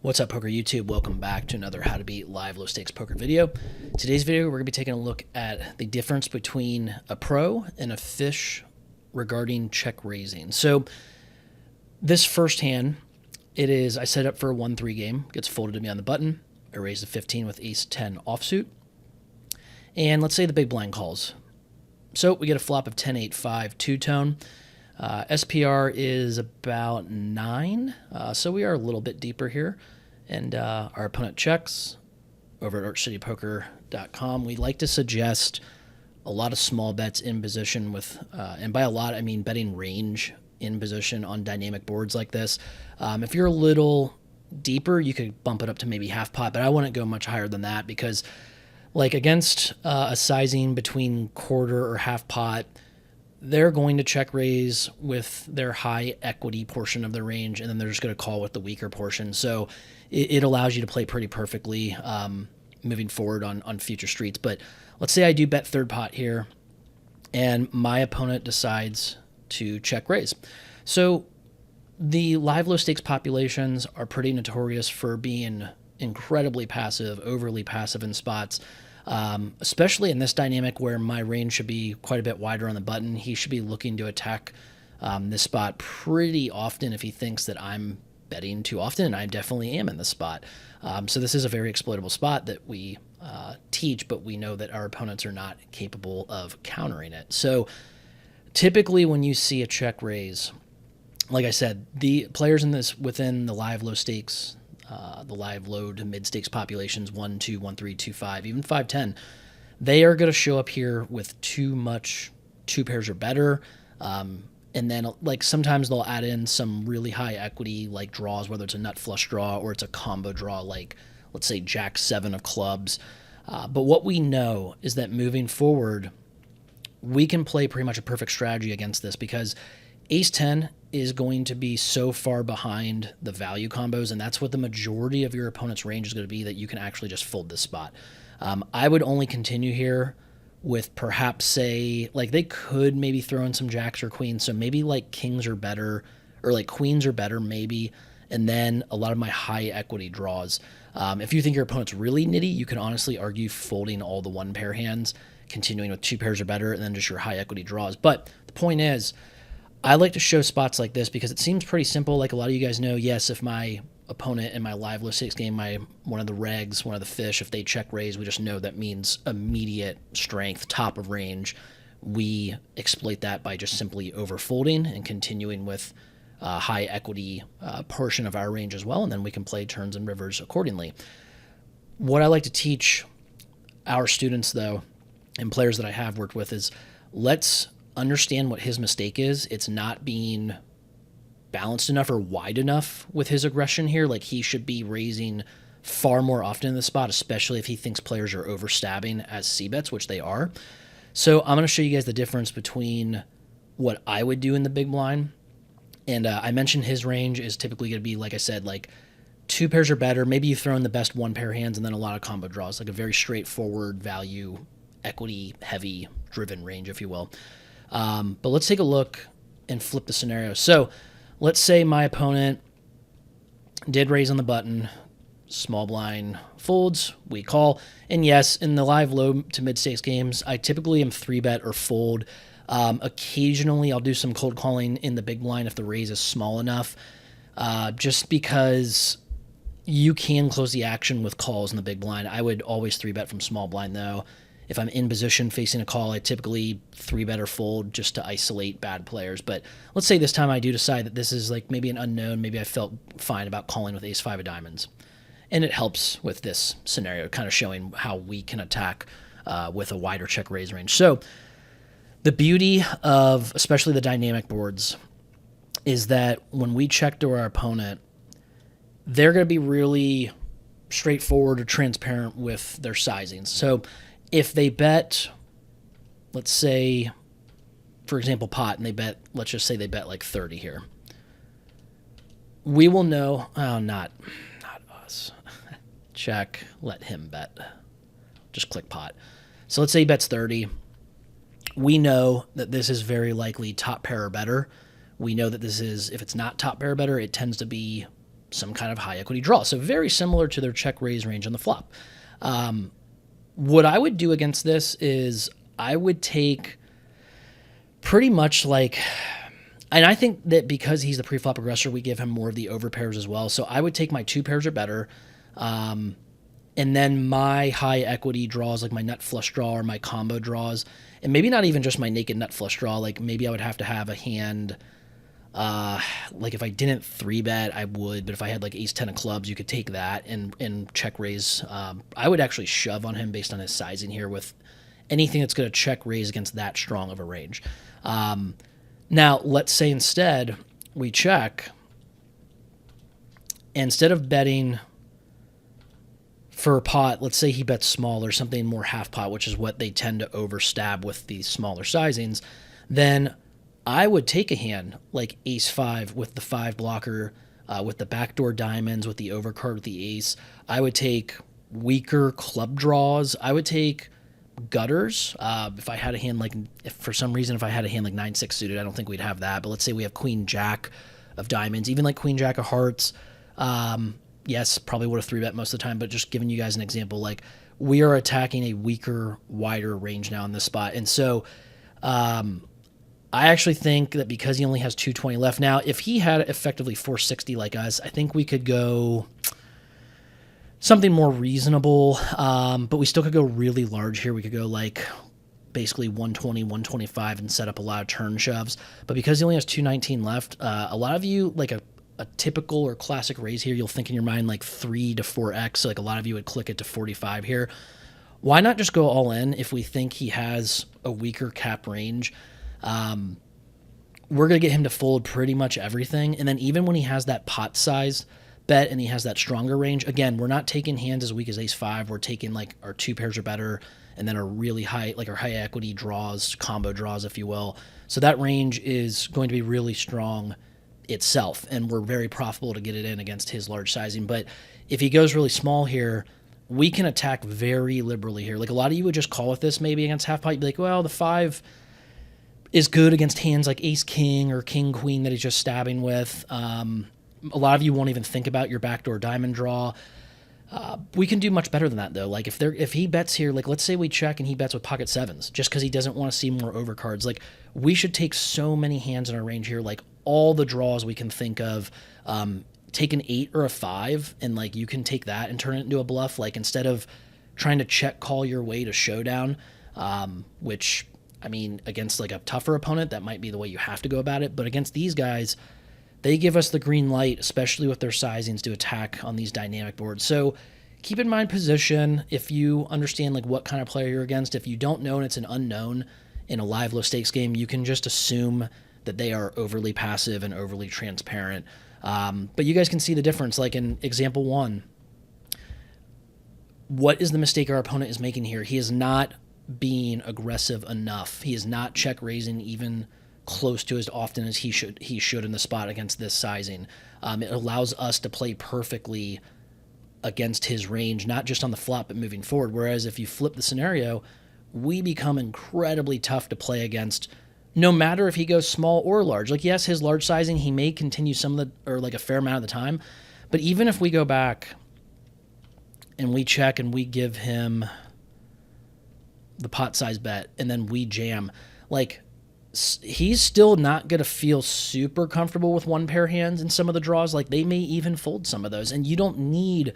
What's up, poker YouTube? Welcome back to another how to beat live low stakes poker video. Today's video, we're gonna be taking a look at the difference between a pro and a fish regarding check raising. So this first hand, I set up for a 1-3 game, gets folded to me on the button. I raise a 15 with ace 10 offsuit. And let's say the big blind calls. So we get a flop of 10-8-5 two-tone. SPR is about 9, so we are a little bit deeper here. And our opponent checks over at archcitypoker.com. We like to suggest a lot of small bets in position with, and by a lot, I mean betting range in position on dynamic boards like this. If you're a little deeper, you could bump it up to maybe half pot, but I wouldn't go much higher than that because like against a sizing between quarter or half pot, they're going to check raise with their high equity portion of the range, and then they're just going to call with the weaker portion. So it allows you to play pretty perfectly moving forward on future streets. But let's say I do bet third pot here, and my opponent decides to check raise. So the live low stakes populations are pretty notorious for being incredibly passive, overly passive in spots. Especially in this dynamic where my range should be quite a bit wider on the button. He should be looking to attack this spot pretty often if he thinks that I'm betting too often, and I definitely am in this spot. So this is a very exploitable spot that we teach, but we know that our opponents are not capable of countering it. So typically when you see a check raise, like I said, the players in this within the live low stakes, the live low to mid stakes populations, 1, 2, 1, 3, 2, 5, even 5, 10, they are going to show up here with too much two pairs or better. And then like sometimes they'll add in some really high equity like draws, whether it's a nut flush draw or it's a combo draw, like let's say Jack 7 of clubs. But what we know is that moving forward, we can play pretty much a perfect strategy against this because ace 10 is going to be so far behind the value combos, and that's what the majority of your opponent's range is going to be, that you can actually just fold this spot. I would only continue here with perhaps say, like they could maybe throw in some jacks or queens, so maybe like kings are better, or like queens are better maybe, and then a lot of my high equity draws. If you think your opponent's really nitty, you can honestly argue folding all the one pair hands, continuing with two pairs or better, and then just your high equity draws. But the point is, I like to show spots like this because it seems pretty simple. Like a lot of you guys know, yes, if my opponent in my live low stakes game, one of the regs, one of the fish, if they check raise, we just know that means immediate strength, top of range. We exploit that by just simply overfolding and continuing with a high equity portion of our range as well, and then we can play turns and rivers accordingly. What I like to teach our students, though, and players that I have worked with is let's understand what his mistake is. It's not being balanced enough or wide enough with his aggression here. Like he should be raising far more often in the spot, especially if he thinks players are overstabbing as c-bets, which they are. So I'm going to show you guys the difference between what I would do in the big blind. And I mentioned his range is typically going to be, like I said, like two pairs or better. Maybe you throw in the best one pair hands and then a lot of combo draws, like a very straightforward value, equity heavy driven range, if you will. But let's take a look and flip the scenario. So let's say my opponent did raise on the button, small blind folds, we call. And yes, in the live low to mid stakes games, I typically am 3-bet or fold. Occasionally I'll do some cold calling in the big blind if the raise is small enough, just because you can close the action with calls in the big blind. I would always 3-bet from small blind though. If I'm in position facing a call, I typically 3-bet or fold just to isolate bad players. But let's say this time I do decide that this is like maybe an unknown. Maybe I felt fine about calling with ace 5 of diamonds. And it helps with this scenario, kind of showing how we can attack with a wider check raise range. So the beauty of especially the dynamic boards is that when we check to our opponent, they're going to be really straightforward or transparent with their sizings. So if they bet, let's say, for example, pot, and they bet, let's just say they bet like 30 here. We will know, oh, not us. Check, let him bet. Just click pot. So let's say he bets 30. We know that this is very likely top pair or better. We know that this is, if it's not top pair or better, it tends to be some kind of high equity draw. So very similar to their check raise range on the flop. What I would do against this is I would take pretty much like, and I think that because he's the pre-flop aggressor, we give him more of the over pairs as well. So I would take my 2 pairs or better. And then my high equity draws, like my nut flush draw or my combo draws, and maybe not even just my naked nut flush draw. Like maybe I would have to have a hand, like if I didn't 3-bet, I would, but if I had like ace 10 of clubs, you could take that and check raise. I would actually shove on him based on his sizing here with anything that's going to check raise against that strong of a range. Now, let's say instead we check. Instead of betting for a pot, let's say he bets small or something more half pot, which is what they tend to overstab with these smaller sizings, then I would take a hand like ace 5 with the 5 blocker, with the backdoor diamonds, with the overcard with the ace. I would take weaker club draws. I would take gutters. If I had a hand like, if for some reason, if I had a hand like 9-6 suited, I don't think we'd have that. But let's say we have queen jack of diamonds, even like queen jack of hearts. Yes, probably would have 3-bet most of the time, but just giving you guys an example, like we are attacking a weaker, wider range now in this spot. And so I actually think that because he only has 220 left now, if he had effectively 460 like us, I think we could go something more reasonable, but we still could go really large here. We could go like basically 120, 125 and set up a lot of turn shoves. But because he only has 219 left, a lot of you, like a typical or classic raise here, you'll think in your mind like 3 to 4x. So like a lot of you would click it to 45 here. Why not just go all in if we think he has a weaker cap range? We're going to get him to fold pretty much everything. And then even when he has that pot size bet and he has that stronger range, again, we're not taking hands as weak as ace 5. We're taking like our 2 pairs or better and then our really high, like our high equity draws, combo draws, if you will. So that range is going to be really strong itself, and we're very profitable to get it in against his large sizing. But if he goes really small here, we can attack very liberally here. Like a lot of you would just call with this maybe against half pot. You'd be like, well, the 5 is good against hands like ace king or king queen that he's just stabbing with. A lot of you won't even think about your backdoor diamond draw. We can do much better than that though. Like if he bets here, like let's say we check and he bets with pocket 7s just because he doesn't want to see more overcards. Like we should take so many hands in our range here, like all the draws we can think of. Take an 8 or a 5 and like you can take that and turn it into a bluff. Like instead of trying to check call your way to showdown, which I mean against like a tougher opponent, that might be the way you have to go about it. But against these guys, they give us the green light, especially with their sizings, to attack on these dynamic boards. So keep in mind position if you understand like what kind of player you're against. If you don't know and it's an unknown in a live low stakes game, you can just assume that they are overly passive and overly transparent. But you guys can see the difference. Like in example 1, what is the mistake our opponent is making here? He is not being aggressive enough. He is not check raising even close to as often as he should in the spot against this sizing. It allows us to play perfectly against his range, not just on the flop, but moving forward. Whereas if you flip the scenario, we become incredibly tough to play against, no matter if he goes small or large. Like, yes, his large sizing, he may continue some of the, or like a fair amount of the time, but even if we go back and we check and we give him the pot size bet and then we jam, like, he's still not going to feel super comfortable with 1 pair hands in some of the draws. Like they may even fold some of those, and you don't need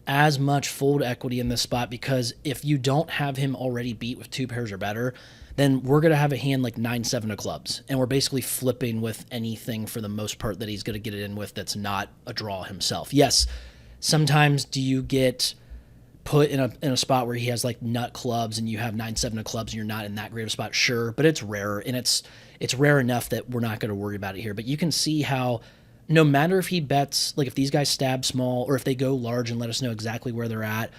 as much fold equity in this spot, because if you don't have him already beat with 2 pairs or better, then we're going to have a hand like 9-7 of clubs, and we're basically flipping with anything for the most part that he's going to get it in with that's not a draw himself. Yes, sometimes do you get put in a spot where he has like nut clubs and you have 9-7 of clubs and you're not in that great of a spot? Sure, but it's rarer, and it's rare enough that we're not going to worry about it here. But you can see how no matter if he bets, like if these guys stab small or if they go large and let us know exactly where they're at,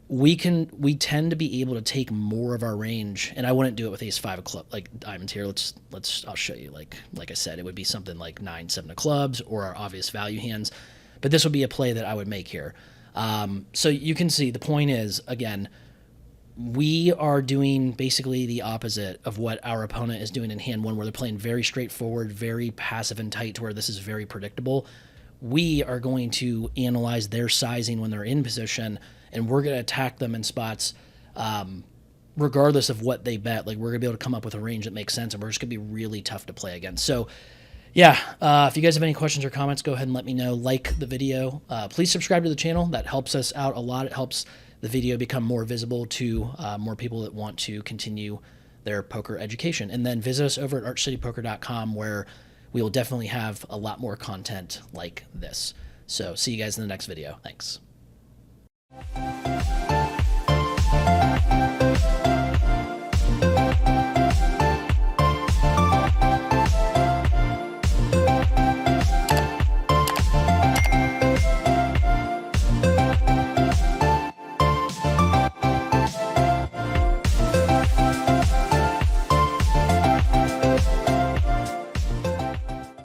we tend to be able to take more of our range. And I wouldn't do it with ace 5 of club, like diamonds here. I'll show you. Like I said, it would be something like 9-7 of clubs or our obvious value hands, but this would be a play that I would make here. So you can see the point is, again, we are doing basically the opposite of what our opponent is doing in hand 1, where they're playing very straightforward, very passive and tight, to where this is very predictable. we are going to analyze their sizing when they're in position, and we're going to attack them in spots regardless of what they bet. Like, we're going to be able to come up with a range that makes sense, and we're just going to be really tough to play against. So, yeah, if you guys have any questions or comments, go ahead and let me know. Like the video. Please subscribe to the channel. That helps us out a lot. It helps the video become more visible to more people that want to continue their poker education. And then visit us over at archcitypoker.com, where we will definitely have a lot more content like this. So see you guys in the next video. Thanks.